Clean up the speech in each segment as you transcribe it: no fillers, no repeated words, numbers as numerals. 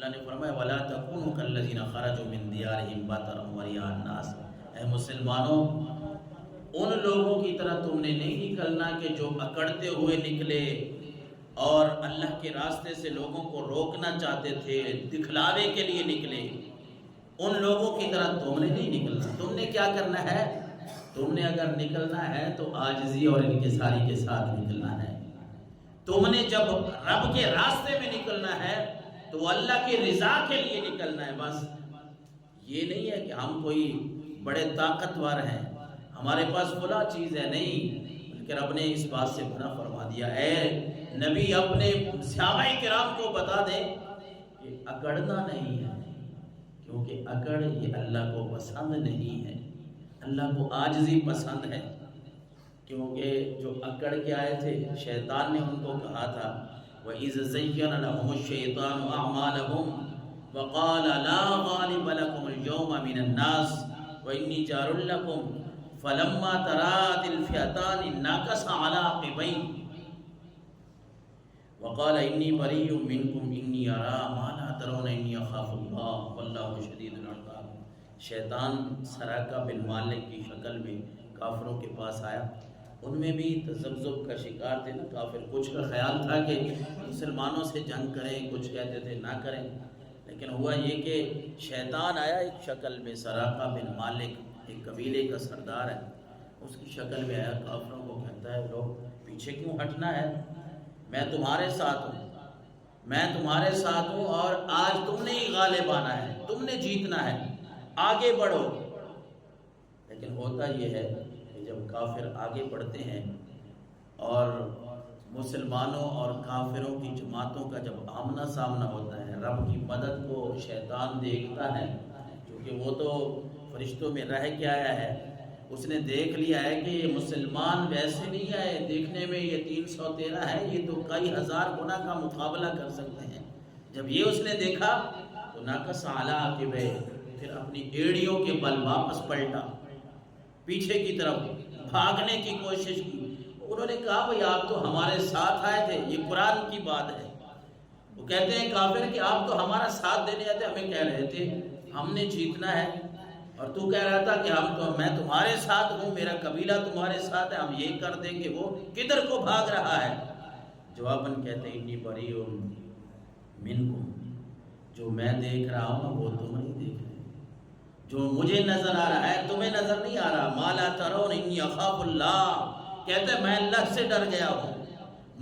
اللہ نے فرمایا وَلَا تَكُونُوا كَالَّذِينَ خَرَجُوا مِن دِيَارِهِمْ بَطَرًا وَرِئَاءَ النَّاسِ، اے مسلمانوں ان لوگوں کی طرح تم نے نہیں نکلنا کہ جو اکڑتے ہوئے نکلے اور اللہ کے راستے سے لوگوں کو روکنا چاہتے تھے، دکھلاوے کے لیے نکلے۔ ان لوگوں کی طرح تم نے نہیں نکلنا۔ تم نے کیا کرنا ہے؟ تم نے اگر نکلنا ہے تو عاجزی اور انکساری کے ساتھ نکلنا ہے۔ تم نے جب رب کے راستے میں نکلنا ہے تو اللہ کی رضا کے لیے نکلنا ہے۔ بس یہ نہیں ہے کہ ہم کوئی بڑے طاقتور ہیں، ہمارے پاس فلاں چیز ہے، نہیں، بلکہ رب نے اس بات سے منع فرما دیا۔ اے نبی اپنے صحابہ کرام کو بتا دے کہ اکڑنا نہیں ہے، کیونکہ اکڑ یہ اللہ کو پسند نہیں ہے، اللہ کو عاجزی پسند ہے۔ کیونکہ جو اکڑ کے آئے تھے، شیطان نے ان کو کہا تھا وَإِذْ زَيَّنَ لَهُمُ الشَّيْطَانُ أَعْمَالَهُمْ وَقَالَ لَا غَالِبَ لَكُمُ الْيَوْمَ مِنَ النَّاسِ وَإِنِّي جَارٌ لَكُمْ فَلَمَّا تَرَاءَتِ الْفِئَتَانِ نَكَصَ عَلَى عَقِبَيْهِ وَقَالَ إِنِّي بَرِيءٌ مِّنكُمْ إِنِّي أَرَىٰ مَا لَا تَرَوْنَ إِنِّي أَخَافُ اللَّهَ وَاللَّهُ شَدِيدُ الْعِقَابِ۔ شیطان سراقہ بن مالک کی شکل میں کافروں کے پاس آیا۔ ان میں بھی تذبذب کا شکار تھے نا کافر، کچھ کا خیال تھا کہ مسلمانوں سے جنگ کریں، کچھ کہتے تھے نہ کریں، لیکن ہوا یہ کہ شیطان آیا ایک شکل میں، سراقہ بن مالک ایک قبیلے کا سردار ہے، اس کی شکل میں آیا، کافروں کو کہتا ہے لوگ پیچھے کیوں ہٹنا ہے، میں تمہارے ساتھ ہوں، میں تمہارے ساتھ ہوں، اور آج تم نے ہی غالب آنا ہے، تم نے جیتنا ہے، آگے بڑھو۔ لیکن ہوتا یہ ہے کہ جب کافر آگے بڑھتے ہیں اور مسلمانوں اور کافروں کی جماعتوں کا جب آمنا سامنا ہوتا ہے، رب کی مدد کو شیطان دیکھتا ہے، کیونکہ وہ تو فرشتوں میں رہ کے آیا ہے، اس نے دیکھ لیا ہے کہ یہ مسلمان ویسے نہیں آئے دیکھنے میں یہ 313 ہے، یہ تو کئی ہزار گنا کا مقابلہ کر سکتے ہیں۔ جب یہ اس نے دیکھا تو ناقص علی عقبیہ، پھر اپنی ایڑیوں کے بل واپس پلٹا، پیچھے کی طرف بھاگنے کی کوشش کی۔ انہوں نے کہا بھئی آپ تو ہمارے ساتھ آئے تھے، یہ قرآن کی بات ہے۔ وہ کہتے ہیں کافر کہ آپ تو ہمارا ساتھ دینے آئے تھے، ہمیں کہہ رہے تھے ہم نے جیتنا ہے، اور تو کہہ رہا تھا کہ میں تمہارے ساتھ ہوں، میرا قبیلہ تمہارے ساتھ ہے، ہم یہ کر دیں گے۔ وہ کدھر کو بھاگ رہا ہے؟ جواباً کہتے ہیں انی بریء منکم، جو میں دیکھ رہا ہوں وہ تم نہیں دیکھ رہے، جو مجھے نظر آ رہا ہے تمہیں نظر نہیں آ رہا۔ ما لا ترون انی اخاف اللہ، کہتے ہیں میں اللہ سے ڈر گیا ہوں،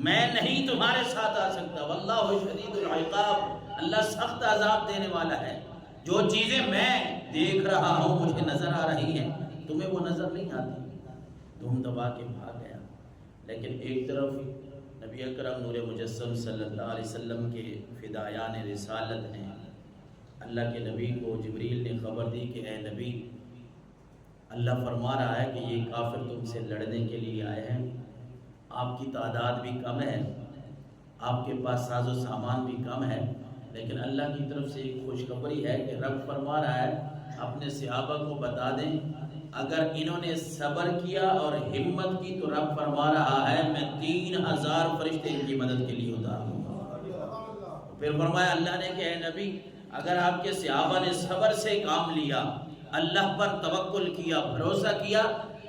میں نہیں تمہارے ساتھ آ سکتا۔ واللہ شدید العقاب، اللہ سخت عذاب دینے والا ہے۔ جو چیزیں میں دیکھ رہا ہوں مجھے نظر آ رہی ہیں، تمہیں وہ نظر نہیں آتی، دھوم دبا کے بھاگ گیا۔ لیکن ایک طرف نبی اکرم نور مجسم صلی اللہ علیہ وسلم کے فدایان رسالت ہیں، اللہ کے نبی کو جبریل نے خبر دی کہ اے نبی، اللہ فرما رہا ہے کہ یہ کافر تم سے لڑنے کے لیے آئے ہیں، آپ کی تعداد بھی کم ہے، آپ کے پاس ساز و سامان بھی کم ہے، لیکن اللہ کی طرف سے ایک خوشخبری ہے کہ رب فرما رہا ہے اپنے صحابہ کو بتا دیں اگر انہوں نے صبر کیا اور ہمت کی تو رب فرما رہا ہے میں 3000 فرشتے ان کی مدد کے لیے اتار دوں گا۔ پھر فرمایا اللہ نے کہ اے نبی، اگر آپ کے صحابہ نے صبر سے کام لیا، اللہ پر توکل کیا، بھروسہ کیا،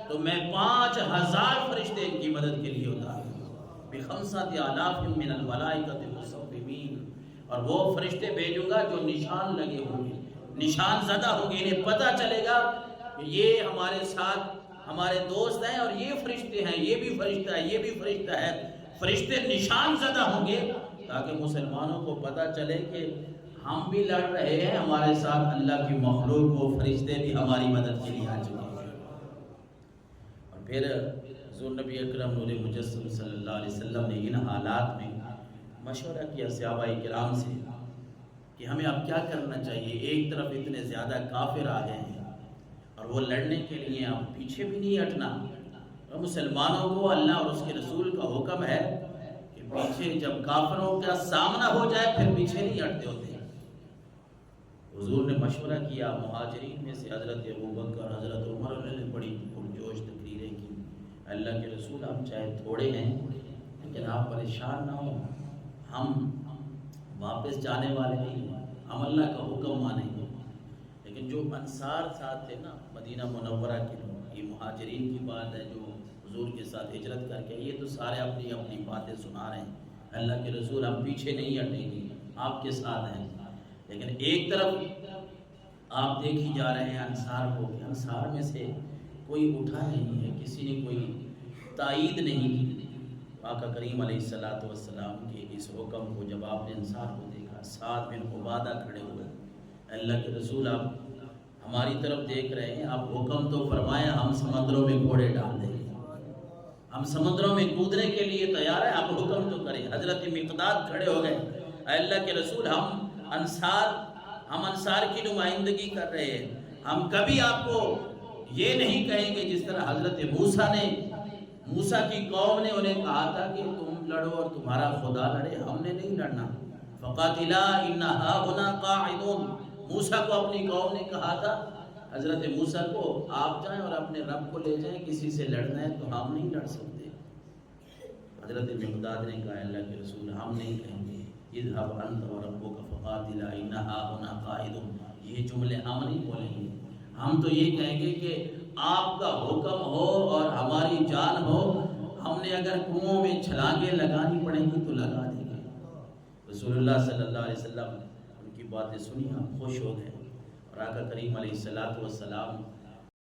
تو میں 5000 فرشتے ان کی مدد کے لیے اتار دوں گا۔ ب5,000 من الملائکۃ مصومین، اور وہ فرشتے بھیجوں گا جو نشان لگے ہوں گے، نشان زدہ ہوں گے، انہیں پتہ چلے گا کہ یہ ہمارے ساتھ ہمارے دوست ہیں اور یہ فرشتے ہیں، یہ بھی فرشتہ ہے، یہ بھی فرشتہ ہے۔ فرشتے نشان زدہ ہوں گے تاکہ مسلمانوں کو پتہ چلے کہ ہم بھی لڑ رہے ہیں، ہمارے ساتھ اللہ کی مخلوق وہ فرشتے بھی ہماری مدد کے لیے آ چکے ہیں۔ اور پھر حضور نبی اکرم نور مجسم صلی اللہ علیہ وسلم نے ان حالات میں مشورہ کیا صحابہ کرام سے کہ ہمیں اب کیا کرنا چاہیے۔ ایک طرف اتنے زیادہ کافر آ گئے ہیں اور وہ لڑنے کے لیے اب پیچھے بھی نہیں ہٹنا، اور مسلمانوں کو اللہ اور اس کے رسول کا حکم ہے کہ پیچھے جب کافروں کا سامنا ہو جائے پھر پیچھے نہیں ہٹتے ہوتے۔ حضور نے مشورہ کیا، مہاجرین میں سے حضرت ابوبکر، حضرت عمر نے بڑی پرجوش تقریریں کی، اللہ کے رسول ہم چاہے تھوڑے ہیں لیکن آپ پریشان نہ ہوں، ہم واپس جانے والے نہیں ہیں، اللہ کا حکم مانیں گے۔ لیکن جو انصار ساتھ تھے نا مدینہ منورہ کے لوگ، یہ مہاجرین کی بات ہے جو حضور کے ساتھ ہجرت کر کے، یہ تو سارے اپنی اپنی باتیں سنا رہے ہیں۔ اللہ کے رسول ہم پیچھے نہیں ہٹیں گے، آپ کے ساتھ ہیں۔ لیکن ایک طرف آپ دیکھی جا رہے ہیں انصار کو، کہ انصار میں سے کوئی اٹھا نہیں ہے، کسی نے کوئی تائید نہیں کی۔ آقا کریم علیہ السلام کے اس حکم کو جب آپ نے انصار کو دیکھا، سعد بن عبادہ کھڑے ہوئے، اللہ کے رسول آپ ہماری طرف دیکھ رہے ہیں، آپ حکم تو فرمائیں، ہم سمندروں میں گھوڑے ڈال دیں گے، ہم سمندروں میں کودنے کے لیے تیار ہیں، آپ حکم تو کریں۔ حضرت مقداد کھڑے ہو گئے، اے اللہ کے رسول ہم انصار کی نمائندگی کر رہے ہیں، ہم کبھی آپ کو یہ نہیں کہیں گے جس طرح حضرت موسیٰ کی قوم نے انہیں کہا تھا کہ تم لڑو اور تمہارا خدا لڑے، ہم نے نہیں لڑنا۔ فَقَاتِلَا إِنَّ هَاهُنَا قَاعِدُونَ، موسیٰ کو اپنی قوم نے کہا تھا، حضرت موسیٰ کو آپ جائیں اور اپنے رب کو لے جائیں، کسی سے لڑنا ہے تو ہم نہیں لڑ سکتے۔ حضرت مقداد نے کہا اللہ کے رسول ہم نہیں کہیں گے، اذهب أنت وَرَبُّكَ فَقَاتِلَا إِنَّ هَاهُنَا قَاعِدُونَ، یہ جملے ہم نہیں بولیں گے، ہم تو یہ کہیں گے کہ آپ کا حکم ہو اور ہماری جان ہو، ہم نے اگر کنووں میں چھلانگیں لگانی پڑیں گی تو لگا دیں گے۔ رسول اللہ صلی اللہ علیہ وسلم ان کی باتیں سنی، ہم خوش ہو گئے، اور آقا کریم علیہ السلام